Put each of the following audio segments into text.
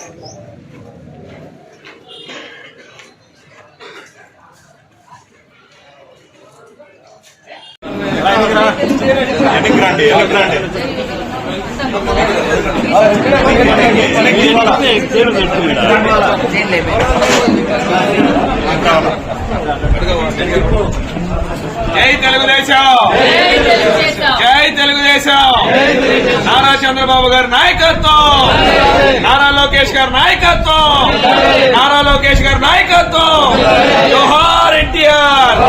జై తెలుగుదేశం, జై తెలుగుదేశం. నారా చంద్రబాబు గారి నాయకత్వం, నారా లోకేష్ గారి నాయకత్వం, నారా లోకేష్ గారి నాయకత్వం. జోహార్ ఎన్టీఆర్.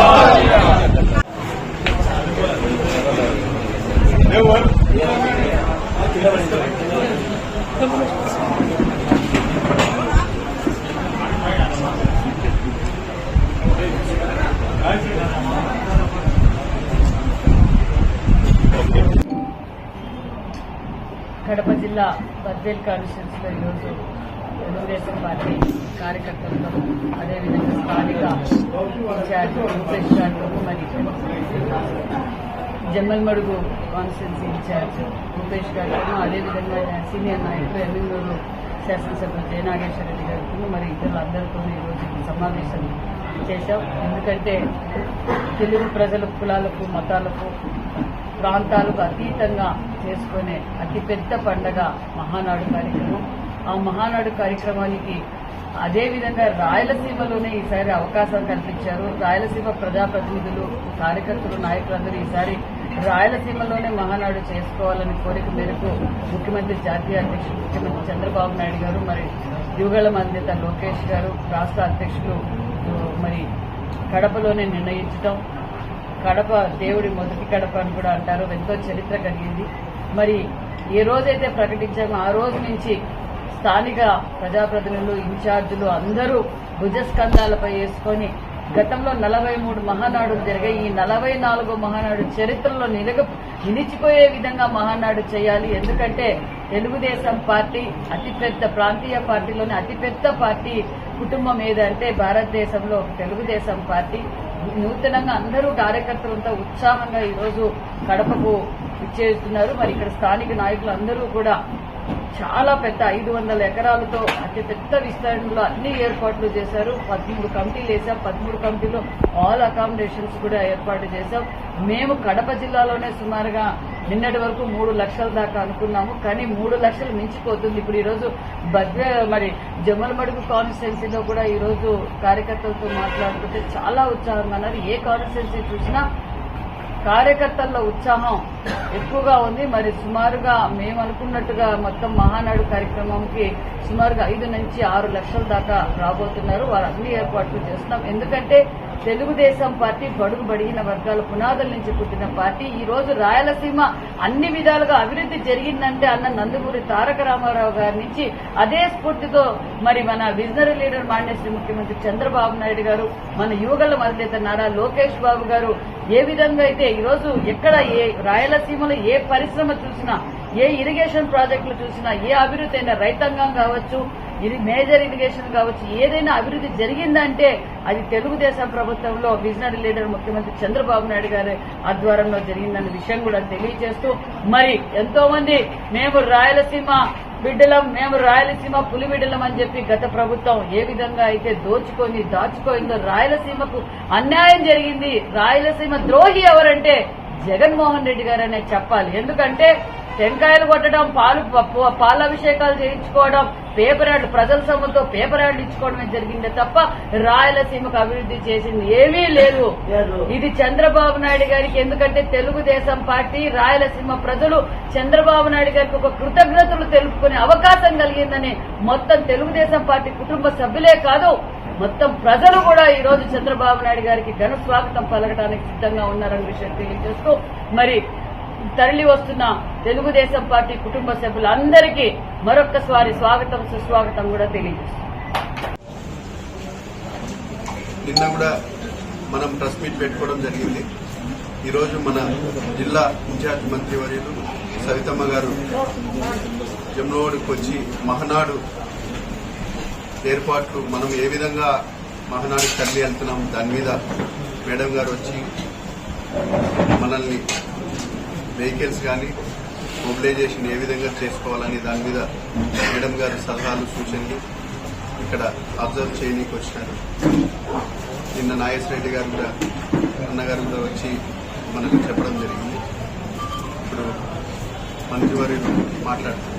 కడప జిల్లా బద్వేల్ కాన్స్టిట్యూన్సీలో ఈరోజు తెలుగుదేశం పార్టీ కార్యకర్తలతో అదేవిధంగా స్థానిక ఇన్ఛార్జ్ రూపేష్ గారితో మరి జమ్మల్మడుగు కాన్స్టిట్యూన్సీ ఇన్ఛార్జ్ రూపేష్ గారితో అదేవిధంగా సీనియర్ నాయకులు ఎమ్మెల్యేలు శాసనసభ్యులు జయ నాగేశ్వర రెడ్డి గారితో మరి ఇతరులందరితో ఈరోజు సమావేశం చేశాం. ఎందుకంటే తెలుగు ప్రజల కులాలకు మతాలకు ప్రాంతాలకు అతీతంగా చేసుకునే అతిపెద్ద పండగ మహానాడు కార్యక్రమం. ఆ మహానాడు కార్యక్రమానికి అదేవిధంగా రాయలసీమలోనే ఈసారి అవకాశం కల్పించారు. రాయలసీమ ప్రజాప్రతినిధులు, కార్యకర్తలు, నాయకులందరూ ఈసారి రాయలసీమలోనే మహానాడు చేసుకోవాలని కోరిక మేరకు ముఖ్యమంత్రి జాతీయ అధ్యక్షులు ముఖ్యమంత్రి చంద్రబాబు నాయుడు గారు, మరి యువగళ అధినేత లోకేష్ గారు, రాష్ట్ర అధ్యక్షులు మరి కడపలోనే నిర్ణయించడం. కడప దేవుడి మొదటి కడప అని కూడా అంటారు. ఎంతో చరిత్ర కలిగింది. మరి ఏ రోజైతే ప్రకటించామో ఆ రోజు నుంచి స్థానిక ప్రజాప్రతినిధులు, ఇన్ఛార్జీలు అందరూ భుజస్కంధాలపై వేసుకొని గతంలో 43 మహానాడులు జరిగాయి. ఈ 44వ మహానాడు చరిత్రలో నిలిచిపోయే విధంగా మహానాడు చేయాలి. ఎందుకంటే తెలుగుదేశం పార్టీ అతిపెద్ద ప్రాంతీయ పార్టీలోని అతిపెద్ద పార్టీ కుటుంబం ఏదంటే భారతదేశంలో తెలుగుదేశం పార్టీ. నూతనంగా అందరూ కార్యకర్తలంతా ఉత్సాహంగా ఈరోజు కడపకు ఇచ్చేస్తున్నారు. మరి ఇక్కడ స్థానిక నాయకులు అందరూ కూడా చాలా పెద్ద 500 ఎకరాలతో అతి పెద్ద విస్తరణలో అన్ని ఏర్పాట్లు చేశారు. 13 కమిటీలు వేశాం. 13 కమిటీలో ఆల్ అకామిడేషన్స్ కూడా ఏర్పాటు చేశాం. మేము కడప జిల్లాలోనే సుమారుగా నిన్నటి వరకు 3 లక్షల దాకా అనుకున్నాము. కానీ 3 లక్షలు మించిపోతుంది. ఇప్పుడు ఈరోజు మరి జమ్మలమడుగు కాన్స్టిట్యున్సీలో కూడా ఈరోజు కార్యకర్తలతో మాట్లాడుతుంటే చాలా ఉత్సాహంగా ఉన్నారు. ఏ కాన్స్టిట్యున్సీ చూసినా కార్యకర్తల్లో ఉత్సాహం ఎక్కువగా ఉంది. మరి సుమారుగా మేము అనుకున్నట్టుగా మొత్తం మహానాడు కార్యక్రమంకి సుమారుగా 5 నుంచి 6 లక్షల దాకా రాబోతున్నారు. వారు అన్ని ఏర్పాట్లు చేస్తున్నాం. ఎందుకంటే తెలుగుదేశం పార్టీ బడుగు బడిగిన వర్గాల పునాదుల నుంచి పుట్టిన పార్టీ. ఈ రోజు రాయలసీమ అన్ని విధాలుగా అభివృద్ధి జరిగిందంటే అన్న నందమూరి తారక రామారావు గారి నుంచి అదే స్ఫూర్తితో మరి మన విజనరీ లీడర్ మాన్యశ్రీ ముఖ్యమంత్రి చంద్రబాబు నాయుడు గారు, మన యువగల అధినేత నారా లోకేష్ బాబు గారు ఏ విధంగా అయితే ఈరోజు ఎక్కడ ఏ రాయలసీమలో ఏ పరిశ్రమ చూసినా, ఏ ఇరిగేషన్ ప్రాజెక్టులు చూసినా, ఏ అభివృద్ధి అయినా రైతాంగం కావచ్చు, ఇది మేజర్ ఇరిగేషన్ కావచ్చు, ఏదైనా అభివృద్ధి జరిగిందంటే అది తెలుగుదేశం ప్రభుత్వంలో విజనరీ లీడర్ ముఖ్యమంత్రి చంద్రబాబు నాయుడు గారి ఆధ్వర్యంలో జరిగిందన్న విషయం కూడా తెలియజేస్తూ మరి ఎంతో మంది మేము రాయలసీమ బిడ్డలం, మేము రాయలసీమ పులి బిడ్డలం అని చెప్పి గత ప్రభుత్వం ఏ విధంగా అయితే దాచుకోయిందో రాయలసీమకు అన్యాయం జరిగింది. రాయలసీమ ద్రోహి ఎవరంటే జగన్మోహన్ రెడ్డి గారనే చెప్పాలి. ఎందుకంటే టెంకాయలు కొట్టడం, పాలాభిషేకాలు చేయించుకోవడం, పేపర్ యాడ్ ప్రజల సొమ్ముతో పేపర్ యాడ్లు ఇచ్చుకోవడమే జరిగిందే తప్ప రాయలసీమకు అభివృద్ధి చేసింది ఏమీ లేదు. ఇది చంద్రబాబు నాయుడు గారికి. ఎందుకంటే తెలుగుదేశం పార్టీ, రాయలసీమ ప్రజలు చంద్రబాబు నాయుడు గారికి ఒక కృతజ్ఞతలు తెలుపుకునే అవకాశం కలిగిందని మొత్తం తెలుగుదేశం పార్టీ కుటుంబ సభ్యులే కాదు, మొత్తం ప్రజలు కూడా ఈ రోజు చంద్రబాబు నాయుడు గారికి ఘన స్వాగతం పలకడానికి సిద్ధంగా ఉన్నారన్న విషయం తెలియజేస్తూ మరి తరలి వస్తున్న తెలుగుదేశం పార్టీ కుటుంబ సభ్యులందరికీ మరొక్కసారి స్వాగతం, సుస్వాగతం కూడా తెలియజేస్తున్నాం. నిన్న కూడా మనం ప్రెస్ మీట్ పెట్టుకోవడం జరిగింది. ఈరోజు మన జిల్లా ఇన్ఛార్జ్ మంత్రివర్యులు సవితమ్మ గారు జమ్లోడికి వచ్చి మహానాడు ఏర్పాట్లు మనం ఏ విధంగా మహానాడుకి తరలి వెళ్తున్నాం దాని మీద మేడం గారు వచ్చి మనల్ని వెహికల్స్ కానీ మొబిలైజేషన్ ఏ విధంగా చేసుకోవాలని దాని మీద మేడం గారు సలహాలు సూచనలు ఇక్కడ అబ్జర్వ్ చేయనీకి వచ్చినారు. నిన్న నాగేశ్వరరెడ్డి గారు కూడా అన్నగారు కూడా వచ్చి మనకు చెప్పడం జరిగింది. ఇప్పుడు మంత్రివర్యులు మాట్లాడుతున్నారు.